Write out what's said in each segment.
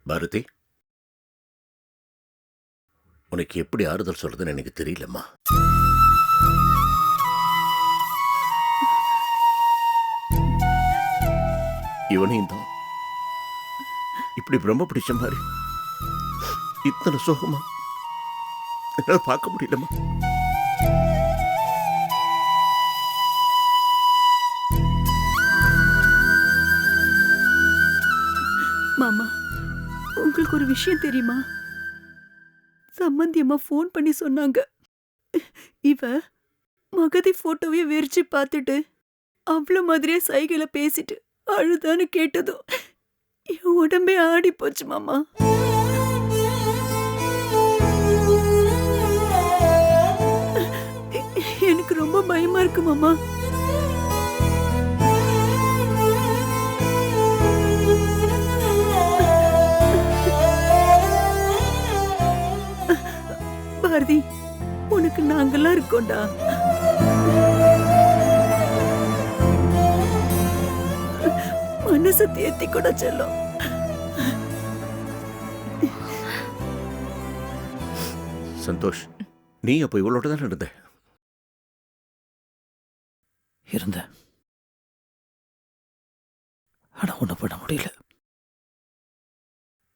பாரதி, உனக்கு எப்படி ஆறுதல் சொல்றதுன்னு எனக்கு தெரியலம்மா. இவனையும் தான் இப்படி பிரம்ம பிடிச்ச மாதிரி இத்தனை சோகமா என்னால் பார்க்க முடியலம்மா. மாமா, உங்களுக்கு ஒரு விஷயம் தெரியுமா? சம்பந்தி அம்மா ஃபோன் பண்ணி சொன்னாங்க, இவ மகதி போட்டோவையே வெறிச்சு பார்த்துட்டு அவ்வளவு மாதிரியே சைகையில பேசிட்டு அழுதான்னு கேட்டதும் என் உடம்பே ஆடி போச்சு மாமா. எனக்கு ரொம்ப பயமா இருக்கு மாமா. பாரதி, உனக்கு நாங்கெல்லாம் இருக்கோம்டா. மனசு தேத்தி கூட செல்லும். சந்தோஷ், நீ அப்போ இவளோட தான் இருந்த? இருந்தேன். ஆனா ஒன்றும் பண்ண முடியல.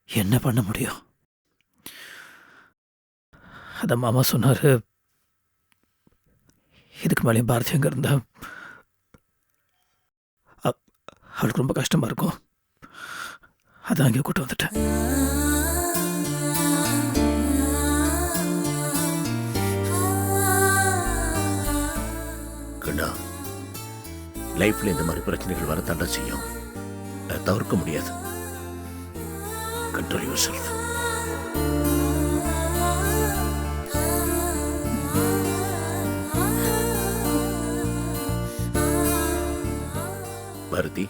என்ன பண்ண முடியும்? அதான் மாமா சொன்னாரு, இதுக்கு மேலேயும் பாரதி அங்கே இருந்தா அவளுக்கு ரொம்ப கஷ்டமா இருக்கும். அதான் அங்கே கூட்டு வந்துட்டேன். கண்ணா, லைஃப்ல இந்த மாதிரி பிரச்சனைகள் வரத்தாண்டா செய்யும். அதை தவிர்க்க முடியாது. Control your self. பாரதி,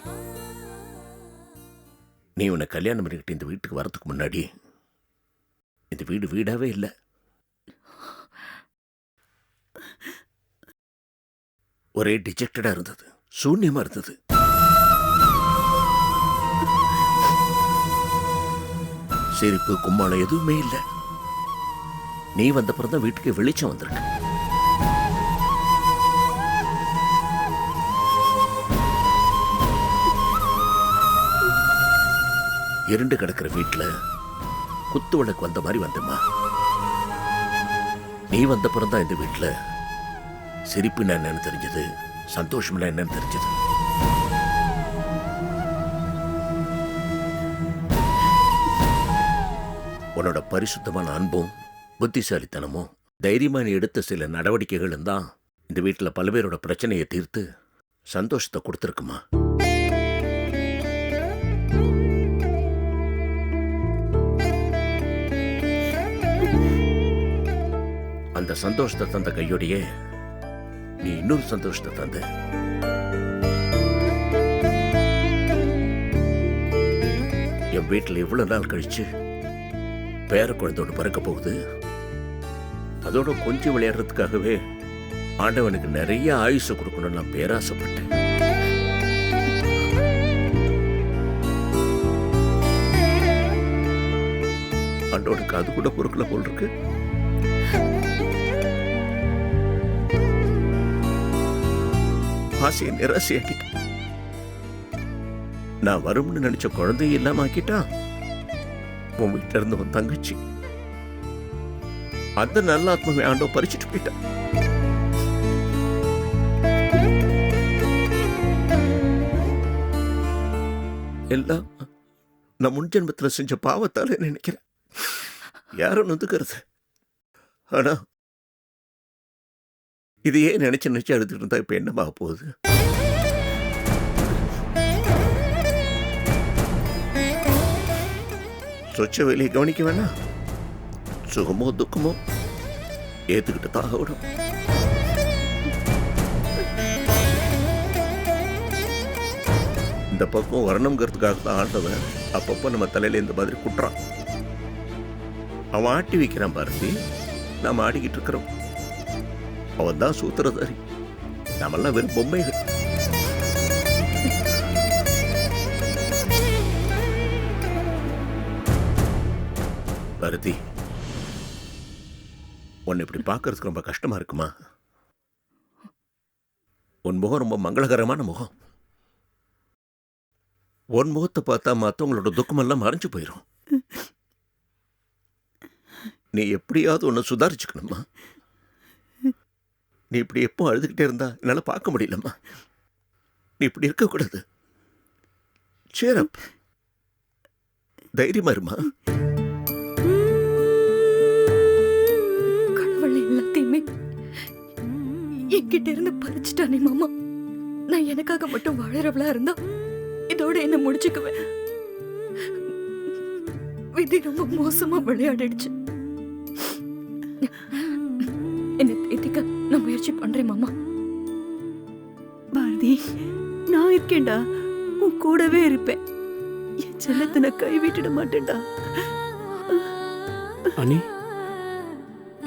நீ உன்னை கல்யாணம் பண்ணிக்கிட்டு இந்த வீட்டுக்கு வரதுக்கு முன்னாடி இந்த வீடு வீடாவே இல்லை. ஒரே டிஜெக்டடா இருந்தது, சூன்யமா இருந்தது. சிரிப்பு கும்மாளம் எதுவுமே இல்லை. நீ வந்த பிறந்தான் வீட்டுக்கு வெளிச்சம் வந்திருக்கு. இருண்டு கிடக்கிற வீட்டுல குத்து விளக்கு வந்த மாதிரி வந்தம்மா. நீ வந்த பிறந்தான் இந்த வீட்டுல சிரிப்புன்னா என்னன்னு தெரிஞ்சது, சந்தோஷம்னா என்னன்னு தெரிஞ்சது. உன்னோட பரிசுத்தமான அன்பும் புத்திசாலித்தனமும் தைரியமா நீ எடுத்த சில நடவடிக்கைகளும் தான் இந்த வீட்டில் பல்வேறோட பிரச்சனையை தீர்த்து சந்தோஷத்தை கொடுத்துருக்குமா. அந்த சந்தோஷத்தை தந்த கையோடையே நீ இன்னொரு சந்தோஷத்தை தந்த. என் வீட்டில் இவ்வளவு நாள் கழிச்சு பேர குழந்தையோட பிறக்க போகுது. அதோட கொஞ்சம் விளையாடுறதுக்காகவே ஆண்டவனுக்கு நிறைய ஆயுசை கொடுக்கணும்னு நான் பேராசைப்பட்டேன். ஆண்டவனுக்கு அது கூட பொறுக்கல போல் இருக்கு. ஆசையை நிராசையாக்கிட்டான். நான் வரும்னு நினைச்ச குழந்தைய இல்லாம ஆக்கிட்டான். உன் வீட்டில இருந்து உன் தங்கச்சி அந்த நல்ல ஆத்மாவை ஆண்டோ பறிச்சுட்டு போயிட்டான். எல்லாம் நான் முன் ஜென்மத்துல செஞ்ச பாவத்தால நினைக்கிறேன். யாரும் நொந்துக்கிறது. ஆனா இதையே நினைச்சு நினைச்சு அழுதுட்டு இருந்தா இப்ப என்னமாக போகுது? சொச்ச வேலையை கவனிக்க வேணா, சுகமோ துக்கமோ ஏத்துக்கிட்டு தாக விடும். இந்த பக்கம் வரணுங்கிறதுக்காக தான் ஆண்டவன் அப்பப்போ நம்ம தலையில இந்த மாதிரி குட்டுறான். அவன் ஆட்டி வைக்கிறான் பாரதி, நாம ஆடிக்கிட்டு இருக்கிறோம். அவன் தான் சூத்திரதாரி, நாமெல்லாம் வெறும் பொம்மைகள். பாரதி, உன்னை இப்படி பார்க்கறதுக்கு ரொம்ப கஷ்டமா இருக்குமா? உன் முகம் ரொம்ப மங்களகரமான முகம். உன் முகத்தை பார்த்தா மற்றவங்களோட துக்கமெல்லாம் மறைஞ்சு போயிடும். நீ எப்படியாவது ஒன்று சுதாரிச்சுக்கணுமா? நீ இப்படி எப்போ அழுதுகிட்டே இருந்தா என்னால் பார்க்க முடியலம்மா. நீ இப்படி இருக்கக்கூடாது. சேரப், தைரியமா இருமா. கடவுள் எல்லாத்தையுமே என்கிட்ட இருந்து பறிச்சுட்டானே மாமா. நான் எனக்காக மட்டும் வாழறவளா இருந்தா இதோட என்ன முடிச்சுக்குவேன். விதி ரொம்ப மோசமா விளையாடிடுச்சு. என்ன தேத்திக்க நான் முயற்சி பண்றேன் மாமா. பாரதி, நான் இருக்கேன்டா, உன் கூடவே இருப்பேன். என் செல்லத்தை நான் கைவிட்டுட மாட்டேன்டா. அனி,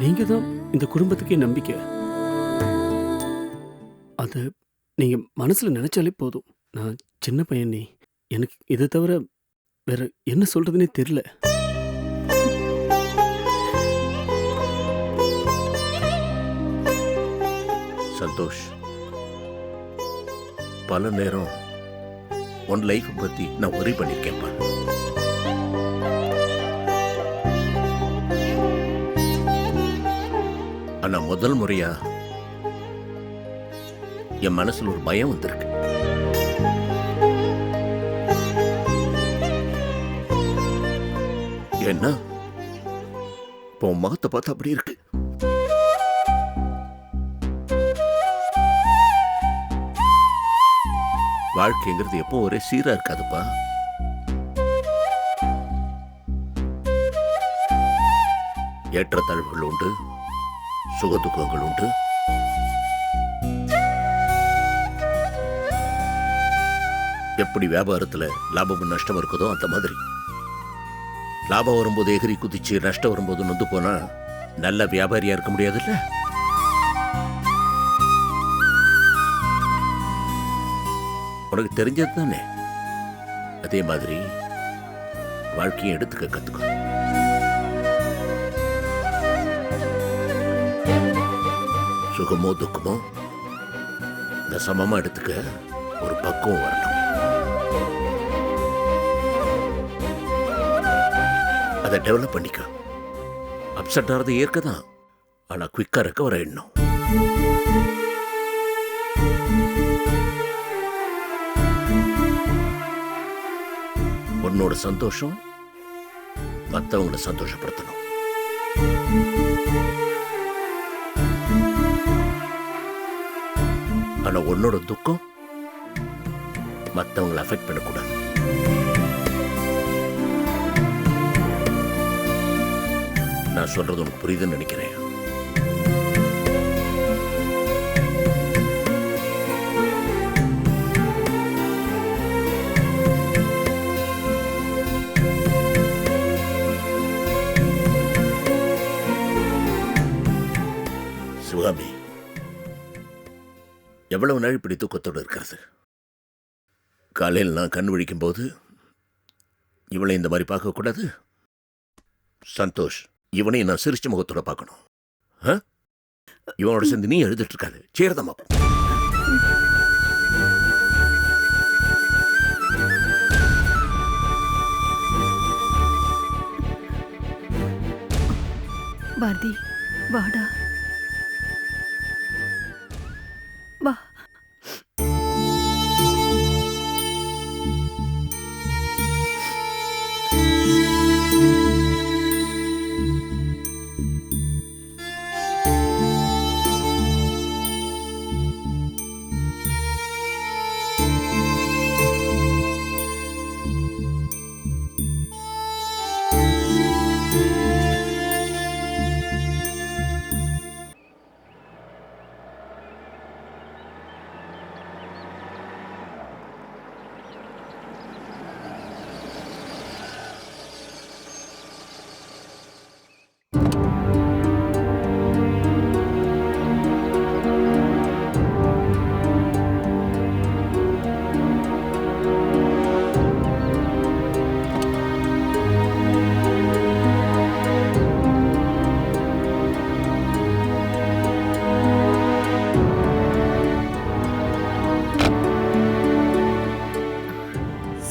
நீங்க தான் இந்த குடும்பத்துக்கே நம்பிக்கை. அது நீங்க மனசுல நினைச்சாலே போதும். நான் சின்ன பையன், நீ எனக்கு இதை தவிர வேற என்ன சொல்றதுன்னே தெரியல. சந்தோஷ், பல நேரம் உன் லைஃப் பத்தி நான் ஒரி பண்ணிருக்கேன்ப்பா. ஆனா முதல் முறையா என் மனசுல ஒரு பயம் வந்திருக்கு. என்ன இப்போ உன் முகத்தை பார்த்தா அப்படி இருக்கு. வாழ்க்கைங்கிறது எப்போ ஒரே சீரா இருக்காதுப்பா. ஏற்றத்தாழ்வுகள் உண்டு, சுகதுக்கங்கள் உண்டு. எப்படி வியாபாரத்துல லாபமும் நஷ்டம் இருக்குதோ அந்த மாதிரி லாபம் வரும்போது எகிரி குதிச்சு நஷ்டம் வரும்போது நொந்து போனா நல்ல வியாபாரியா இருக்க முடியாதுல்ல. உனக்கு தெரிஞ்சது தானே. அதே மாதிரி வாழ்க்கையை எடுத்துக்க கத்துக்கோ. சுகமோ துக்கமோ இந்த சமமா எடுத்துக்க ஒரு பக்குவம் வரணும். அதை டெவலப் பண்ணிக்க. அப்செட் ஆகிறது ஏற்க தான், ஆனா குவிக்கா ரெக்கவர் ஆயிடணும். உன்னோட சந்தோஷம் மற்றவங்களை சந்தோஷப்படுத்தணும். ஆனா உன்னோட துக்கம் மற்றவங்களை அஃபெக்ட் பண்ணக்கூடாது. நான் சொல்றது உனக்கு புரியுதுன்னு நினைக்கிறேன். சிவாமி, எவ்வளவு நாள் இப்படி தூக்கத்தோடு இருக்கிறது? காலையில் நான் கண் விழிக்கும் போது இவளை இந்த மாதிரி பார்க்கக்கூடாது. சந்தோஷ், இவனையும் நான் சிரிச்ச முகத்தோட பார்க்கணும். இவனோட சேர்ந்து நீ எழுதிட்டு இருக்காது. சேரதமா பாரதி, வாடா வா.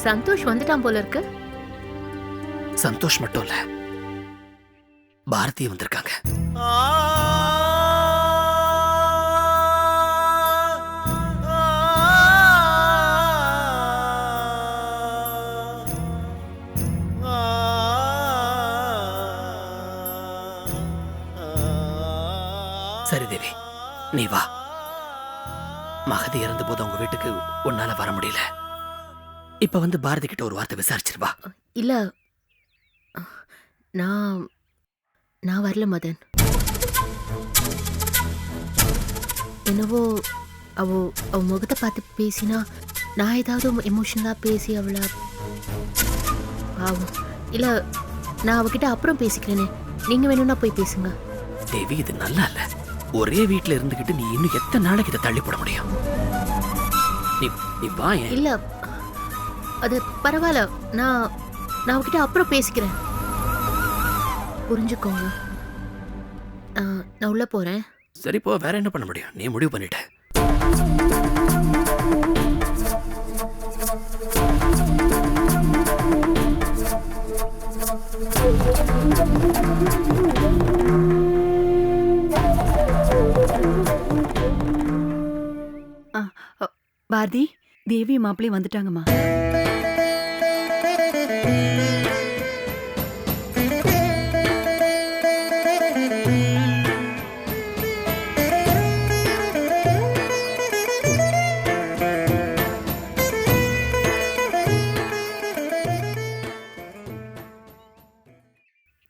சந்தோஷ் வந்துட்டான் போல இருக்கு. சந்தோஷ் மட்டும் இல்ல, பாரதியும் வந்திருக்காங்க. சரி தேவி, நீ வா. மகதி இறந்த போது அவங்க வீட்டுக்கு உன்னால வர முடியல. இப்ப வந்து பாரதி கிட்ட ஒரு வார்த்தை விசாரிச்சிருவா. இல்ல, நான் நான் வரல மதன். என்னவோ அவ அவ முகத்தை பார்த்து பேசினா நான் ஏதாவது எமோஷனலா பேசி அவளை பாவம். இல்ல, நான் அவகிட்ட அப்புறம் பேசிக்கிறேனே, நீங்க வேணும்னா போய் பேசுங்க. தேவி, இது நல்லா இல்ல. ஒரே வீட்டுல இருந்துகிட்டு நீ இன்னும் எத்தனை நாளைக்கு இதை தள்ளி போட முடியும்? நீ வா. இல்ல, அது பரவாயில்ல, நான் நான் அவகிட்ட அப்புறம் பேசிக்கிறேன். புரிஞ்சுக்கோங்க. நான் உள்ள போறேன். சரி போ, வேற என்ன பண்ண முடியும்? நீ முடிவு பண்ணிட்ட. பாரதி, தேவி மாப்பிள்ளையும் வந்துட்டாங்கம்மா.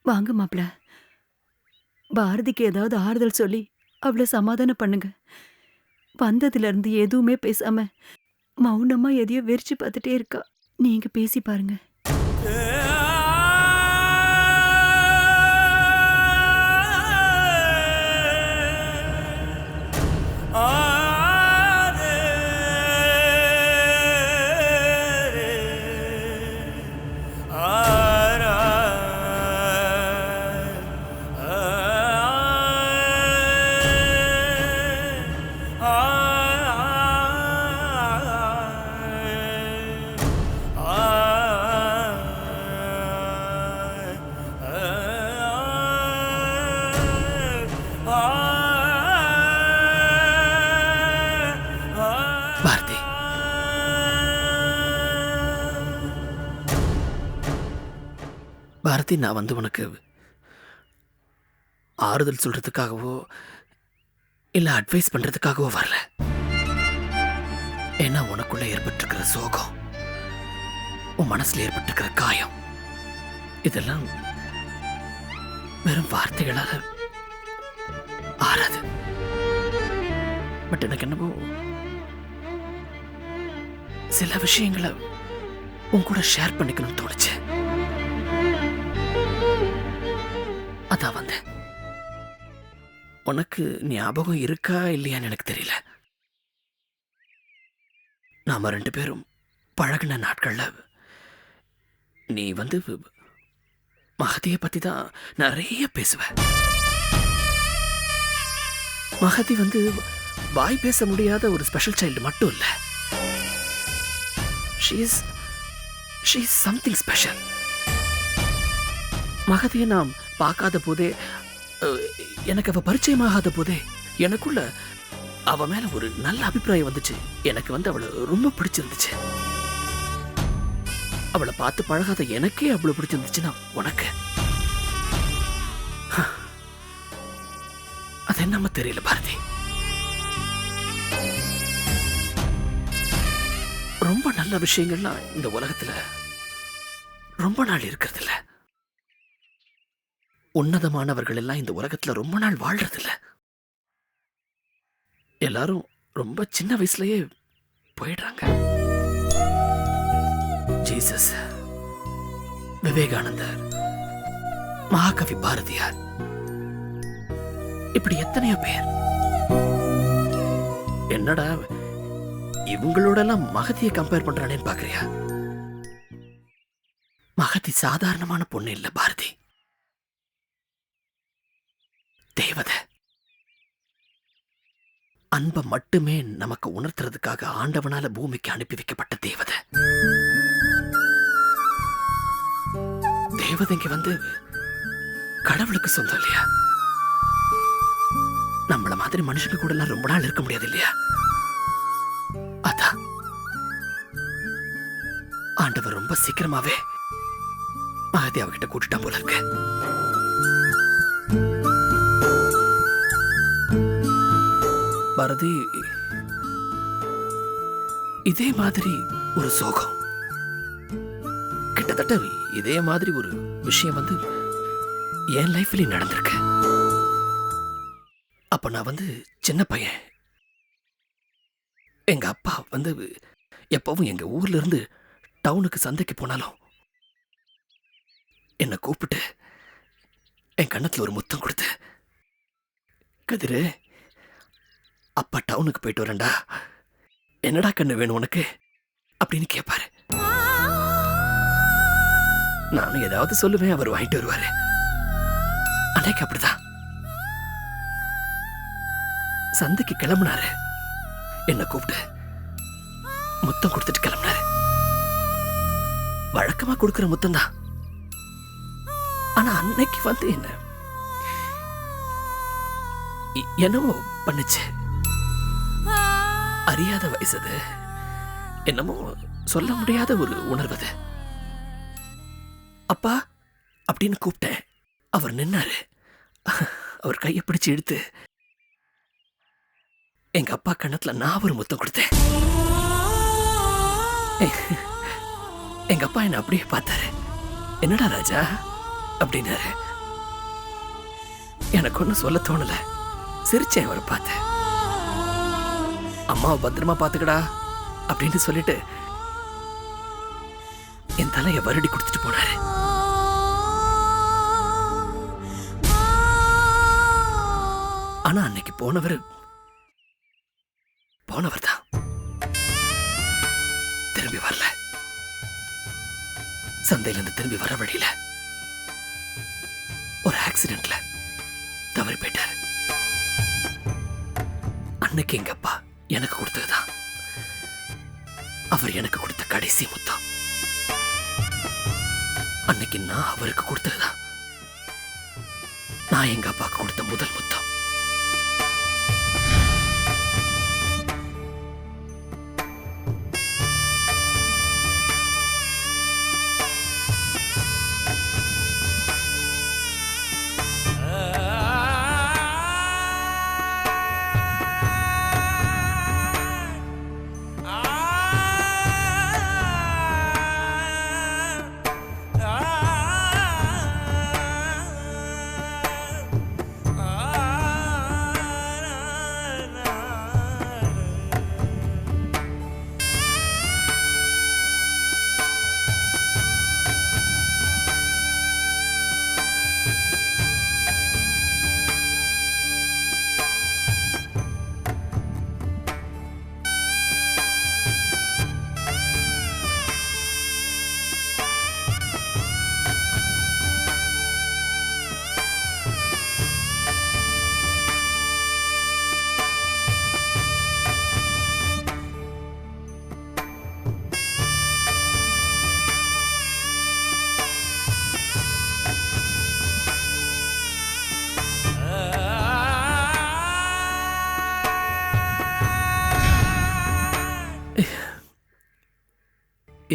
வாங்க மாப்பிள்ள. பாரதிக்கு ஏதாவது ஆறுதல் சொல்லி அவளை சமாதானம் பண்ணுங்க. வந்ததுல இருந்து எதுவுமே பேசாம மௌனமா எதையோ வெறிச்சு பார்த்துட்டே இருக்கா. நீங்க பேசி பாருங்க. பாரதி, பாரதி, நான் வந்து உனக்கு ஆறுதல் சொல்றதுக்காகவோ இல்ல அட்வைஸ் பண்றதுக்காகவோ வரல. ஏன்னா உனக்குள்ள ஏற்பட்டிருக்கிற சோகம், உன் மனசுல ஏற்பட்டிருக்கிற காயம், இதெல்லாம் வெறும் வார்த்தைகளால ஆறாது. பட் எனக்கு என்னவோ சில விஷயங்களை உன் கூட ஷேர் பண்ணிக்கணும்னு தோணுச்சு. அதான் வந்தேன். உனக்கு ஞாபகம் இருக்கா இல்லையான்னு எனக்கு தெரியல. நாம 2 பேரும் பழகின நாட்கள்ல நீ வந்து மகதியை பத்தி தான் நிறைய பேசுவ. மகதி வந்து வாய் பேச முடியாத ஒரு ஸ்பெஷல் சைல்டு மட்டும் இல்ல. She is something special. மகதியை நாம் பார்க்காத போதே, எனக்கு அவ பரிச்சயமாகாத போதே எனக்குள்ள அவ மேல ஒரு நல்ல அபிப்பிராயம் வந்துச்சு. எனக்கு வந்து அவளை ரொம்ப பிடிச்சிருந்துச்சு. அவளை பார்த்து பழகாத எனக்கே அவ்வளவு பிடிச்சிருந்துச்சுன்னா உனக்கு அது என்னமா தெரியல பாரதி. ரொம்ப நல்ல விஷயங்கள்லாம் இந்த உலகத்துல ரொம்ப நாள் இருக்கிறது இல்ல. உன்னதமானவர்கள் எல்லாம் இந்த உலகத்துல ரொம்ப நாள் வாழ்றது இல்ல. எல்லாரும் ரொம்ப சின்ன வயசுலயே போயிடுறாங்க. ஜீசஸ், விவேகானந்தர், மகாகவி பாரதியார், இப்படி எத்தனையோ பேர். என்னடா இவங்களோட எல்லாம் மகதியை கம்பேர் பண்றானேன்னு பாக்குறியா? மகதி சாதாரணமான பொண்ணு இல்ல பாரதி, தேவதை. அன்பை மட்டுமே நமக்கு உணர்த்துறதுக்காக ஆண்டவனால பூமிக்கு அனுப்பி வைக்கப்பட்ட தேவதை. தேவதைங்க வந்து கடவுளுக்கு சொந்தம் இல்லையா? நம்மள மாதிரி மனுஷங்க கூட எல்லாம் ரொம்ப நாள் இருக்க முடியாது இல்லையா? அதான் ஆண்டவர் ரொம்ப சீக்கிரமாவே மகதி அவகிட்ட கூட்டிட்டான் போல இருக்கு. பாரதி, இதே மாதிரி ஒரு சோகம், கிட்டத்தட்ட இதே மாதிரி ஒரு விஷயம் வந்து என் லைஃப்லயும் நடந்திருக்கு. அப்ப நான் வந்து சின்ன பையன். எங்க அப்பா வந்து எப்பவும் எங்க ஊர்ல இருந்து டவுனுக்கு சந்தைக்கு போனாலும் என்னை கூப்பிட்டு என் கண்ணத்துல ஒரு முத்தம் கொடுத்து, கதிரு, அப்பா டவுனுக்கு போயிட்டு வரேன்டா, என்னடா கண்ணு வேணும் உனக்கு அப்படின்னு கேட்பாரு. நானும் ஏதாவது சொல்லுவேன், அவர் வாங்கிட்டு வருவாரு. அன்னைக்கு அப்படிதான் சந்தைக்கு கிளம்புனாரு. என்ன கூப்பிட்டு முத்தம் கொடுத்துட்டு கிளம்புனாரு. வழக்கமா கொடுக்கிற முத்தம் தான். ஆனா அன்னைக்கு வந்து என்னமோ பண்ணுச்சு. அறியாத வயசது, என்னமோ சொல்ல முடியாத ஒரு உணர்வது. அப்பா அப்படின்னு கூப்பிட்டேன். அவர் நின்னாரு. அவர் கையை பிடிச்சு இழுத்து எங்க அப்பா கண்ணத்துல நான் ஒரு முத்தம் கொடுத்தேன். எங்க அப்பா என்ன அப்படியே பார்த்தாரு. என்னடா ராஜா அப்படின்னாரு. எனக்கு ஒன்னும் சொல்ல தோணல. சிரிச்சேன் அவரை பார்த்து. அம்மாவை பத்திரமா பாத்துக்கடா அப்படின்னு சொல்லிட்டு என் தலையை வருடி கொடுத்துட்டு போனாரு. ஆனா அன்னைக்கு போனவர் தான் திரும்பி வரல. சந்தையில இருந்து திரும்பி வர வழியில ஒரு ஆக்சிடென்ட்ல தவறி போயிட்டாரு. அன்னைக்கு எங்க அப்பா எனக்கு கொடுத்ததுதான் அவர் எனக்கு கொடுத்த கடைசி முத்தம். அன்னைக்கு நான் அவருக்கு கொடுத்ததுதான் நான் எங்க அப்பாவுக்கு கொடுத்த முதல் முத்தம்.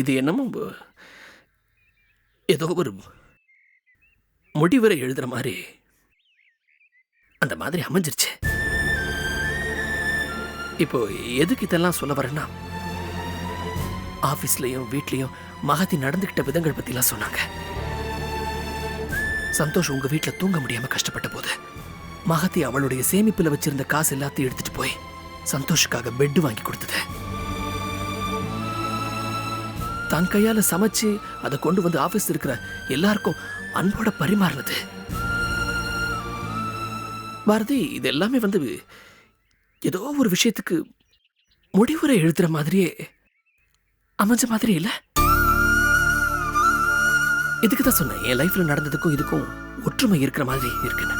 இது என்னமோ ஏதோ ஒரு முடிவுரை எழுதுற மாதிரி அந்த மாதிரி அமைஞ்சிருச்சு. இப்போ எதுக்கு இதெல்லாம் சொல்ல வரேன்னா, ஆபீஸ்லயும் வீட்லயும் மகதி நடந்துகிட்ட விதங்கள் பத்திலாம் சொன்னாங்க. சந்தோஷ் உங்க வீட்டுல தூங்க முடியாம கஷ்டப்பட்ட போது மகதி அவளுடைய சேமிப்புல வச்சிருந்த காசு எல்லாத்தையும் எடுத்துட்டு போய் சந்தோஷுக்காக பெட் வாங்கி கொடுத்தது. தன் கையால சமைச்சு அதை கொண்டு வந்து ஆபீஸ் இருக்கிற எல்லாருக்கும் அன்போட பரிமாறினது. பாரதி, இது எல்லாமே வந்து ஏதோ ஒரு விஷயத்துக்கு முடிவுரை எழுதுற மாதிரியே அமைஞ்ச மாதிரி இல்ல. இதுக்கு தான் சொன்னேன், என் லைஃப்ல நடந்ததுக்கும் இதுக்கும் ஒற்றுமை இருக்கிற மாதிரி இருக்குன்னு.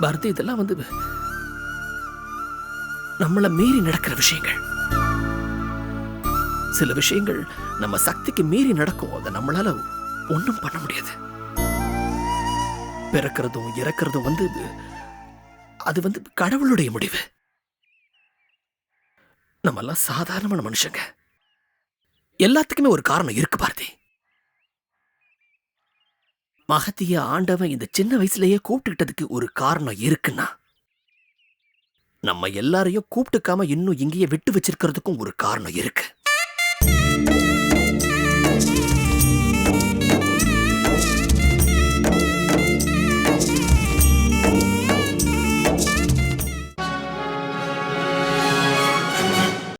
பாரதி, இதெல்லாம் வந்து நம்மள மீறி நடக்கிற விஷயங்கள். சில விஷயங்கள் நம்ம சக்திக்கு மீறி நடக்கும். அதை நம்மளால ஒண்ணும் பண்ண முடியாது. பிறக்கிறதும் இறக்கிறதும் அது கடவுளுடைய முடிவு. நம்ம எல்லாம் சாதாரணமான மனுஷங்க. எல்லாத்துக்குமே ஒரு காரணம் இருக்கு பாரதி. மகத்திய ஆண்டவன் இந்த சின்ன வயசுலயே கூப்பிட்டுக்கிட்டதுக்கு ஒரு காரணம் இருக்குன்னா, நம்ம எல்லாரையும் கூப்பிட்டுக்காம இன்னும் இங்கேயே விட்டு வச்சிருக்கிறதுக்கும் ஒரு காரணம் இருக்கு.